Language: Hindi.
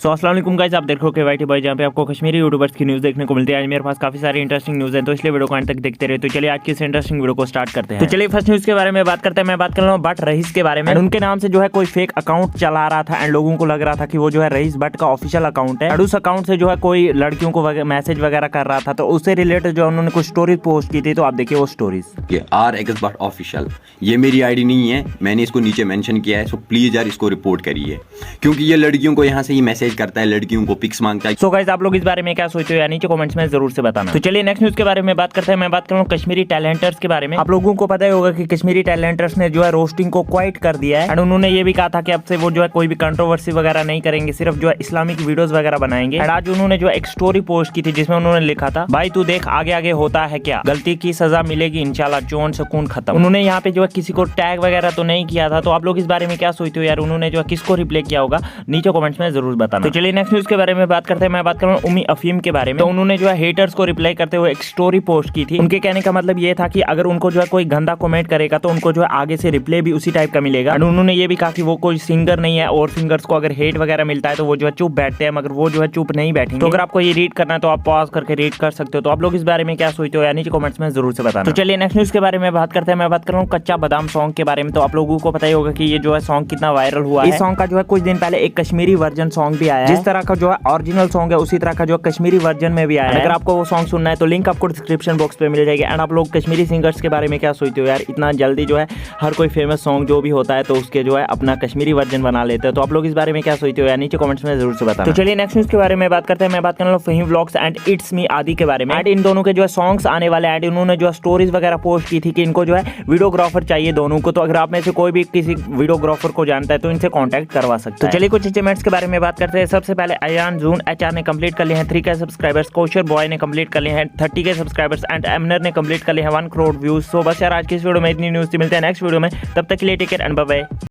अस्सलाम वालेकुम गाइस, आप देख रहे हो KYT बॉय, जहाँ पे आपको कश्मीरी यूट्यूबर्स की न्यूज़ देखने को मिलती है। आज मेरे पास काफी सारी इंटरेस्टिंग न्यूज़ है, तो इसलिए वीडियो को अंत तक देखते रहे। तो चलिए आज की इस इंटरेस्टिंग वीडियो को स्टार्ट करते हैं। तो चलिए फर्स्ट न्यूज़ के बारे में बात करते हैं। मैं बात कर रहा हूँ भट्ट रईस के बारे में। उनके नाम से जो है कोई फेक अकाउंट चला रहा था एंड लोगों को लग रहा था कि वो जो है रईस भट्ट का ऑफिशियल अकाउंट है। उस अकाउंट से जो है कोई लड़कियों को मैसेज वगैरह कर रहा था, तो उससे रिलेटेड जो उन्होंने कुछ स्टोरीज पोस्ट की थी, तो आप देखिए वो स्टोरीज। RX भट्ट ऑफिशियल, ये मेरी आईडी नहीं है, मैंने इसको नीचे मेंशन किया है, सो प्लीज यार इसको रिपोर्ट करिए, क्योंकि ये लड़कियों को यहाँ से ही मैसेज करता है, लड़कियों को पिक्स मांगता है। सो गाइस, आप लोग इस बारे में क्या सोचते हो या नीचे कमेंट्स में जरूर से बताना। तो चलिए नेक्स्ट न्यूज के बारे में बात करते हैं। मैं बात कर रहा हूँ कश्मीरी टैलेंटर्स के बारे में। आप लोगों को पता ही होगा कि कश्मीरी टैलेंटर्स ने जो है रोस्टिंग को क्वाइट कर दिया है एंड उन्होंने ये भी कहा था कि अब से वो जो है कोई भी कंट्रोवर्सी वगैरह नहीं करेंगे, सिर्फ जो है इस्लामिक वीडियोस वगैरह बनाएंगे। एंड आज उन्होंने जो है एक स्टोरी पोस्ट की थी जिसमें उन्होंने लिखा था, भाई तू देख आगे आगे होता है क्या, गलती की सजा मिलेगी इंशाल्लाह, जोन सुकून खत्म। उन्होंने यहाँ पे जो है किसी को टैग वगैरह तो नहीं किया था। तो आप लोग इस बारे में क्या सोचते हो यार, उन्होंने जो है किसको रिप्लाई किया होगा, नीचे कमेंट्स में जरूर बताना। तो चलिए नेक्स्ट न्यूज के बारे में बात करते हैं। मैं बात कर रहा हूँ उम्मी अफीम के बारे में। तो उन्होंने जो है हेटर्स को रिप्लाई करते हुए एक स्टोरी पोस्ट की थी। उनके कहने का मतलब ये था कि अगर उनको जो है कोई गंदा कमेंट करेगा तो उनको जो है आगे से रिप्लाई भी उसी टाइप का मिलेगा। एंड उन्होंने ये भी कहा कि वो कोई सिंगर नहीं है और सिंगर्स को अगर हेट वगैरह मिलता है तो वो जो है चुप बैठते हैं, मगर वो जो है चुप नहीं बैठेंगे। तो अगर आपको ये रीड करना है तो आप पॉज करके रीड कर सकते हो। तो आप लोग इस बारे में क्या सोचते हो या नीचे कमेंट्स में जरूर से बताना। तो चलिए नेक्स्ट न्यूज के बारे में बात करते हैं। मैं बात कर रहा हूँ कच्चा बादाम सॉन्ग के बारे में। तो आप लोगों को पता ही होगा कि ये जो है सॉन्ग कितना वायरल हुआ है। इस सॉन्ग का जो है कुछ दिन पहले एक कश्मीरी वर्जन सॉन्ग भी आया है। जिस तरह का जो है ओरिजिनल सॉन्ग है उसी तरह का जो कश्मीरी वर्जन में भी आया है। अगर आपको वो सॉन्ग सुनना है तो लिंक आपको डिस्क्रिप्शन बॉक्स पे मिल जाएगी। एंड आप लोग कश्मीरी सिंगर्स के बारे में क्या सोचते हो यार, इतना जल्दी जो है हर कोई फेमस सॉन्ग जो भी होता है तो उसके जो है अपना कश्मीरी वर्जन बना लेते हैं। तो आप लोग इस बारे में क्या सोचते हो यार, नीचे कमेंट्स में जरूर से बताना। तो चलिए नेक्स्ट न्यूज के बारे में बात करते हैं। मैं बात कर रहा हूँ Faheem vlogs and it's me आदि के बारे में। एंड इन दोनों के जो है सॉन्ग्स आने वाले हैं। इन्होंने जो है स्टोरीज वगैरह पोस्ट की थी कि इनको जो है वीडियोग्राफर चाहिए दोनों को। तो अगर आप में से कोई भी किसी वीडियोग्राफर को जानता है तो इनसे कॉन्टैक्ट करवा सकते हैं। तो चलिए कुछ अचीवमेंट्स के बारे में बात करते हैं। सबसे पहले अयान जून HR ने कंप्लीट कर लिए हैं 3K सब्सक्राइबर्स, कोशर बॉय ने कंप्लीट कर लिए हैं 30K सब्सक्राइबर्स एंड एमनर ने कंप्लीट कर लिए हैं 1 करोड़ व्यूज। सो बस यार आज की इस वीडियो में इतनी न्यूज़ थी। मिलते हैं नेक्स्ट वीडियो में, तब तक के लिए take care and bye bye.